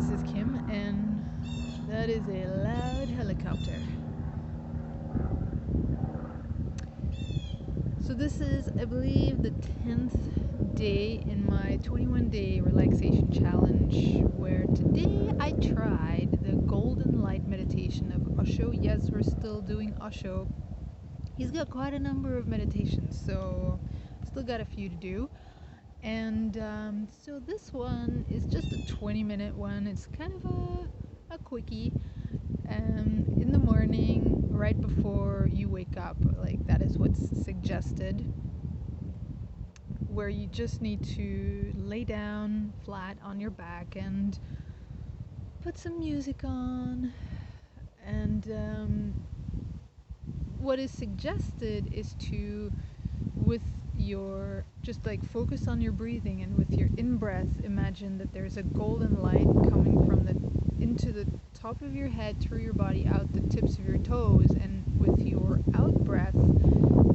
this is Kim, and that is a loud helicopter. So, this is, I believe, the 10th day in my 21-day relaxation challenge, where today I tried the golden light meditation of Osho. Yes, we're still doing Osho. He's got quite a number of meditations, so still got a few to do. And so this one is just a 20-minute one. It's kind of a quickie. In the morning, right before you wake up, like that is what's suggested, where you just need to lay down flat on your back and put some music on. And what is suggested is to, with your, just like focus on your breathing, and with your in-breath, imagine that there's a golden light coming from the into the top of your head, through your body, out the tips of your toes, and with your out-breath,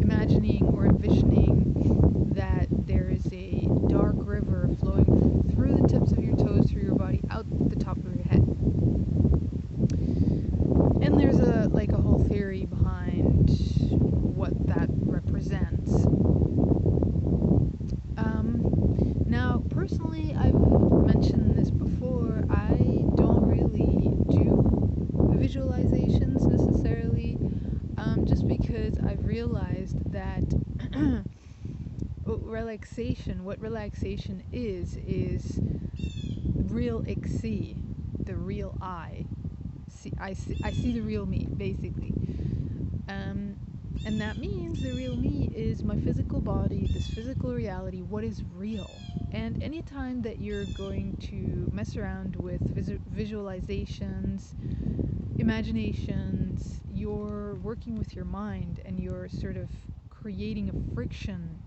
imagining or envisioning that there is a dark river flowing through the tips of your toes, through your body, out the top of your head. And there's a whole theory behind what that represents. Now, personally, I've mentioned this before, I don't really do visualizations necessarily, just because I've realized that what relaxation is real ixi, the real I. I see the real me, basically. And that means the real me is my physical body, this physical reality, what is real. And anytime that you're going to mess around with visualizations, imaginations, you're working with your mind, and you're sort of creating a friction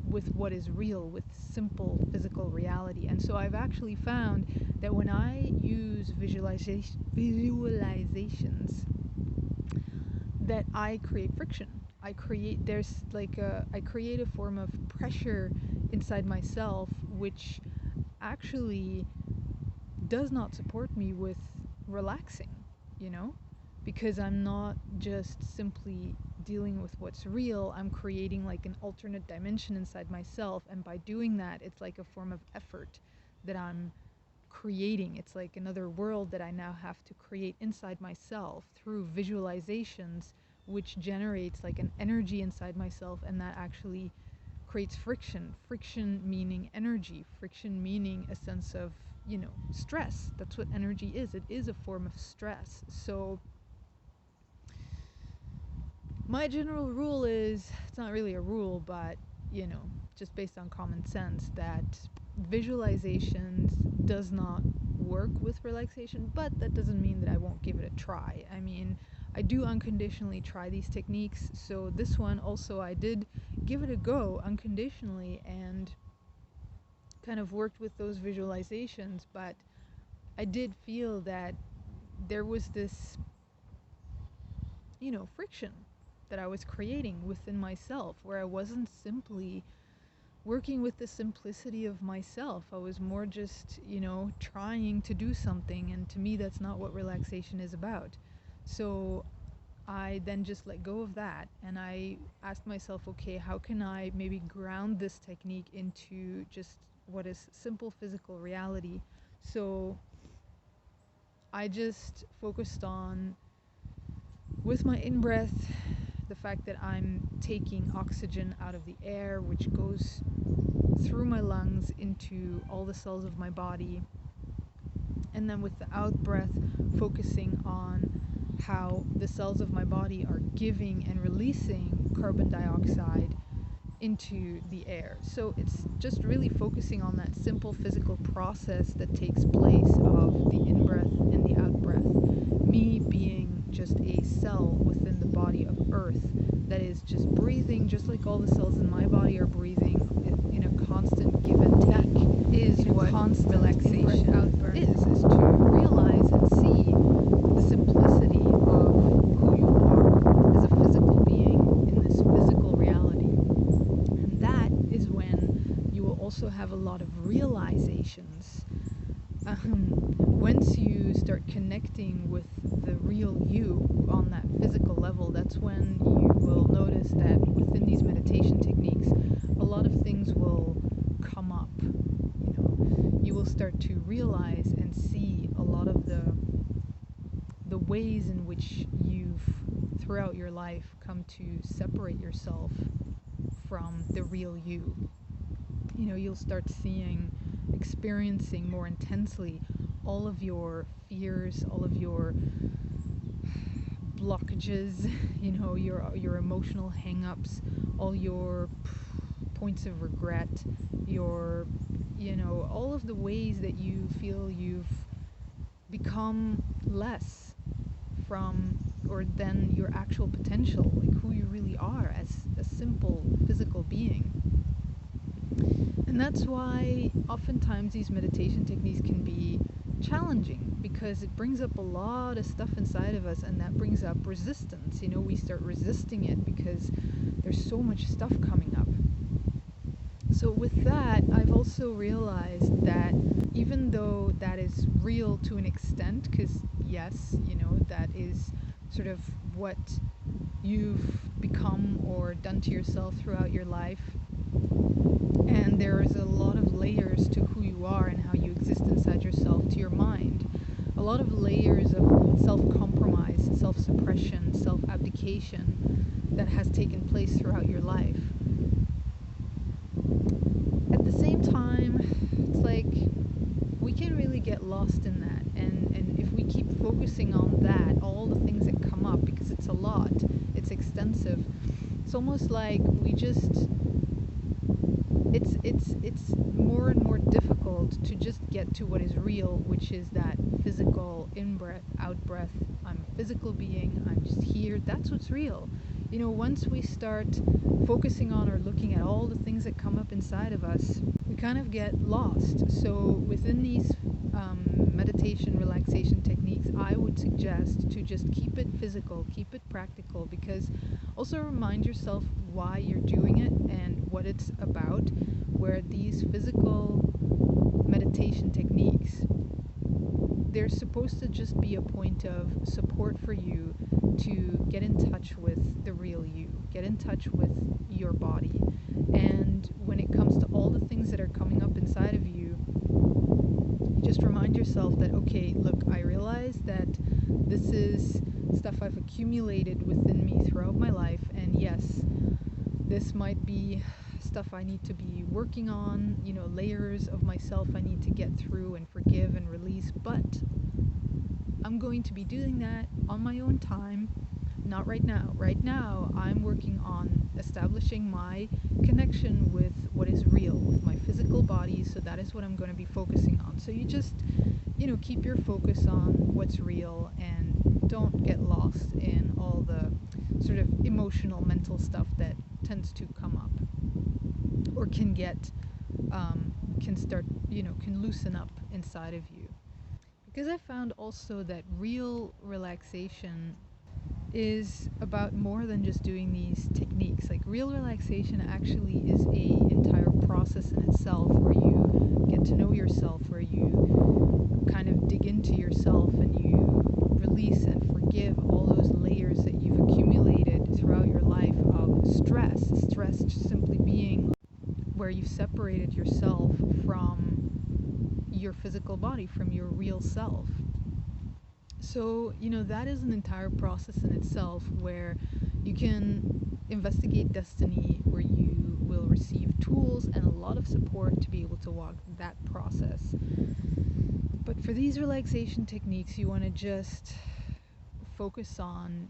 with what is real, with simple physical reality. And so I've actually found that when I use visualizations, that I create friction. I create a form of pressure inside myself, which actually does not support me with relaxing, because I'm not just simply dealing with what's real, I'm creating like an alternate dimension inside myself, and by doing that, it's like a form of effort that I'm creating. It's like another world that I now have to create inside myself through visualizations, which generates like an energy inside myself, and that actually creates friction. Friction meaning energy, friction meaning a sense of, stress. That's what energy is. It is a form of stress. So my general rule is, it's not really a rule, but, just based on common sense, that visualizations does not work with relaxation, but that doesn't mean that I won't give it a try. I mean, I do unconditionally try these techniques, so this one also I did give it a go unconditionally and kind of worked with those visualizations, but I did feel that there was this, friction that I was creating within myself, where I wasn't simply working with the simplicity of myself. I was more just, trying to do something, and to me that's not what relaxation is about. So I then just let go of that, and I asked myself, okay, how can I maybe ground this technique into just what is simple physical reality? So I just focused on, with my in-breath, the fact that I'm taking oxygen out of the air, which goes through my lungs into all the cells of my body, and then with the out-breath, focusing on how the cells of my body are giving and releasing carbon dioxide into the air. So it's just really focusing on that simple physical process that takes place of the in-breath and the out-breath. Me being just a cell within the body of Earth that is just breathing, just like all the cells in my body are breathing, in a constant give and take. That is what relaxation is to realize and see the simplicity of who you are as a physical being in this physical reality. And that is when you will also have a lot of realizations once you start connecting with the real you on that physical level, that's when you will notice that within these meditation techniques, a lot of things will come up. You will start to realize and see a lot of the ways in which you've throughout your life come to separate yourself from the real you. You'll start seeing, experiencing more intensely all of your fears, all of your blockages, your emotional hang-ups, all your points of regret, your all of the ways that you feel you've become less from or than your actual potential, like who you really are as a simple physical being. And that's why oftentimes these meditation techniques can be challenging, because it brings up a lot of stuff inside of us, and that brings up resistance. We start resisting it because there's so much stuff coming up. So with that, I've also realized that even though that is real to an extent, because yes, that is sort of what you've become or done to yourself throughout your life, and there is a lot of layers to who you are and how you exist inside yourself, to your mind. A lot of layers of self-compromise, self-suppression, self-abdication that has taken place throughout your life. At the same time, it's like we can really get lost in that, and if we keep focusing on that, all the things that come up, because it's a lot, it's extensive, it's almost like we just it's more and more difficult to just get to what is real, which is that physical in-breath, out-breath. I'm a physical being, I'm just here, that's what's real. Once we start focusing on or looking at all the things that come up inside of us, we kind of get lost. So within these meditation, relaxation techniques, I would suggest to just keep it physical, keep it practical, because also remind yourself why you're doing it and what it's about, where these physical meditation techniques, they're supposed to just be a point of support for you to get in touch with the real you, get in touch with your body. And when it comes to all the things that are coming up inside of you, just remind yourself that, okay, look, I realize that this is stuff I've accumulated within me throughout my life, and yes, this might be stuff I need to be working on, layers of myself I need to get through and forgive and release, but I'm going to be doing that on my own time, not right now. Right now, I'm working on establishing my connection with what is real, with my physical body, so that is what I'm going to be focusing on. So you just, keep your focus on what's real and don't get lost in all the sort of emotional, mental stuff that tends to come up or can loosen up inside of you. Because I found also that real relaxation is about more than just doing these techniques. Like, real relaxation actually is a entire process in itself, where you get to know yourself, where you kind of dig into yourself and you release and forgive all those layers that you've accumulated throughout your life of stress. Stress just simply being where you separated yourself from your physical body, from your real self. So, that is an entire process in itself, where you can investigate destiny, where you will receive tools and a lot of support to be able to walk that process. But for these relaxation techniques, you want to just focus on,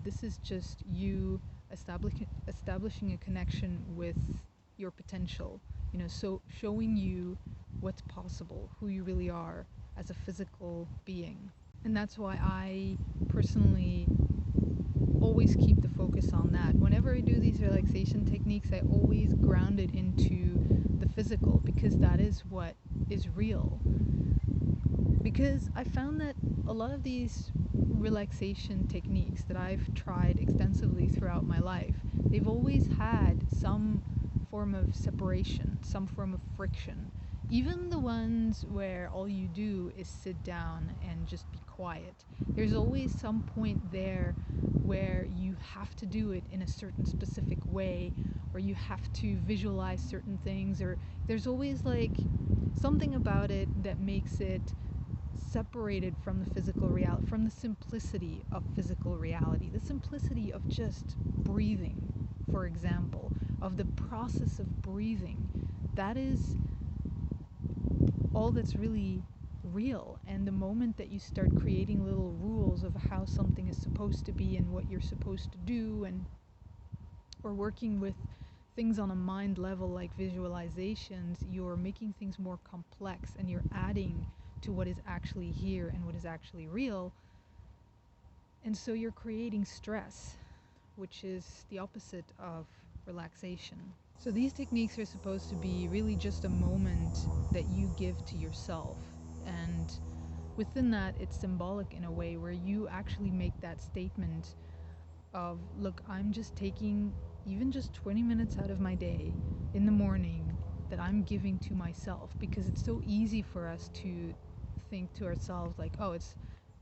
this is just you establishing a connection with your potential, so showing you what's possible, who you really are as a physical being. And that's why I personally always keep the focus on that. Whenever I do these relaxation techniques, I always ground it into the physical, because that is what is real. Because I found that a lot of these relaxation techniques that I've tried extensively throughout my life, they've always had some form of separation, some form of friction. even the ones where all you do is sit down and just be quiet, there's always some point there where you have to do it in a certain specific way, or you have to visualize certain things, or there's always like something about it that makes it separated from the physical reality, from the simplicity of physical reality, the simplicity of just breathing, for example, of the process of breathing. That is all that's really real. And the moment that you start creating little rules of how something is supposed to be and what you're supposed to do, and or working with things on a mind level like visualizations, you're making things more complex and you're adding to what is actually here and what is actually real. And so you're creating stress, which is the opposite of relaxation. So these techniques are supposed to be really just a moment that you give to yourself. And within that, it's symbolic in a way where you actually make that statement of, look, I'm just taking even just 20 minutes out of my day in the morning that I'm giving to myself, because it's so easy for us to think to ourselves like, oh, it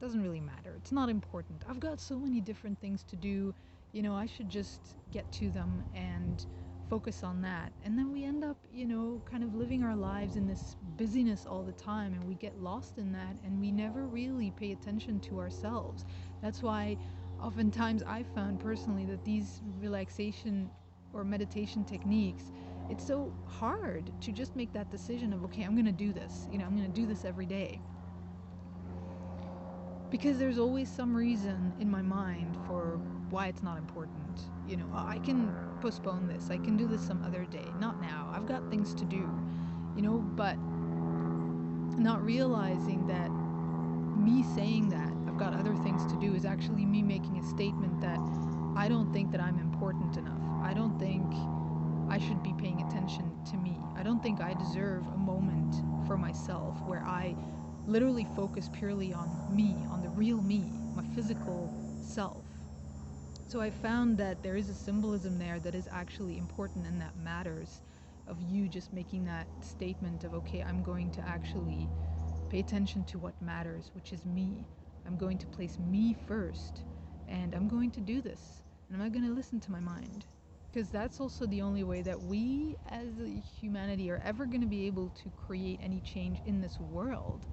doesn't really matter, it's not important, I've got so many different things to do, I should just get to them and focus on that. And then we end up, kind of living our lives in this busyness all the time, and we get lost in that, and we never really pay attention to ourselves. That's why oftentimes I found personally that these relaxation or meditation techniques, it's so hard to just make that decision of, okay, I'm going to do this, I'm going to do this every day. Because there's always some reason in my mind for why it's not important. I can postpone this, I can do this some other day, not now, I've got things to do, but not realizing that me saying that I've got other things to do is actually me making a statement that I don't think that I'm important enough. I don't think I should be paying attention to me. I don't think I deserve a moment for myself where I literally focus purely on me, on the real me, my physical self. So I found that there is a symbolism there that is actually important and that matters, of you just making that statement of, okay, I'm going to actually pay attention to what matters, which is me. I'm going to place me first, and I'm going to do this, and I'm not going to listen to my mind. Because that's also the only way that we as humanity are ever going to be able to create any change in this world.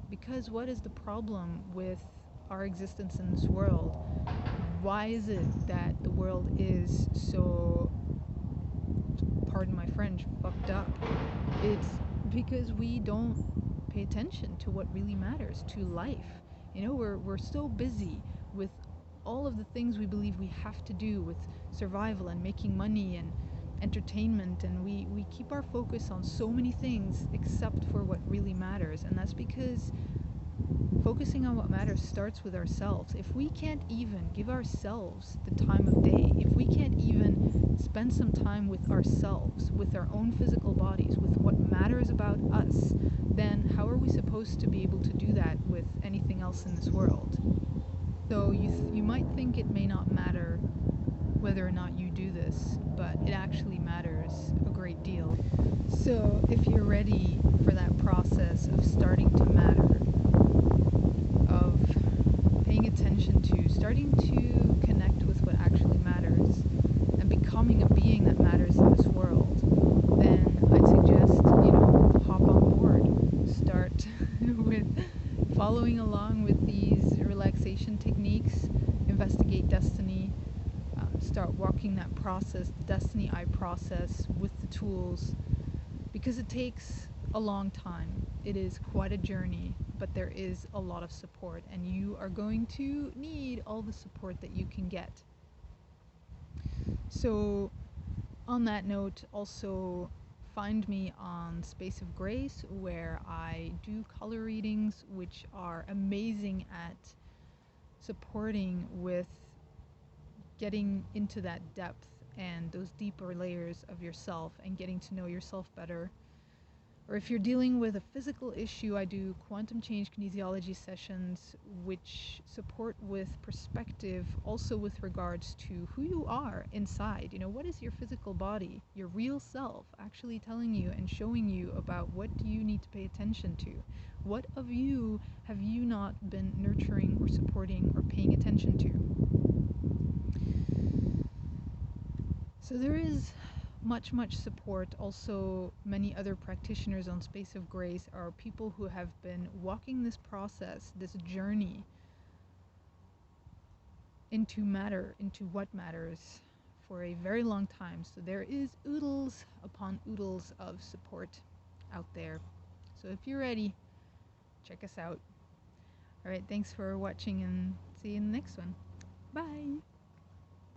Because what is the problem with our existence in this world? Why is it that the world is so, pardon my French, fucked up? It's because we don't pay attention to what really matters, to life. We're so busy with all of the things we believe we have to do, with survival and making money and entertainment, and we keep our focus on so many things except for what really matters. And that's because focusing on what matters starts with ourselves. If we can't even give ourselves the time of day, if we can't even spend some time with ourselves, with our own physical bodies, with what matters about us, then how are we supposed to be able to do that with anything else in this world? So you might think it may not matter whether or not you do this, but it actually matters a great deal. So if you're ready for that process of starting to matter, of paying attention to, starting to connect with what actually matters, and becoming a being that matters in this world, then I'd suggest, hop on board. Start with following along with these relaxation techniques, investigate destiny, start walking that process, the Destiny Eye process, with the tools, because it takes a long time. It is quite a journey, but there is a lot of support, and you are going to need all the support that you can get. So on that note, also find me on Space of Grace, where I do color readings, which are amazing at supporting with getting into that depth and those deeper layers of yourself and getting to know yourself better. Or if you're dealing with a physical issue, I do quantum change kinesiology sessions, which support with perspective, also with regards to who you are inside. You know, what is your physical body, your real self, actually telling you and showing you about what do you need to pay attention to? What of you have you not been nurturing or supporting or paying attention to? So there is much support. Also, many other practitioners on Space of Grace are people who have been walking this process, this journey into matter, into what matters, for a very long time. So there is oodles upon oodles of support out there. So if you're ready, check us out. All right, thanks for watching and see you in the next one. Bye.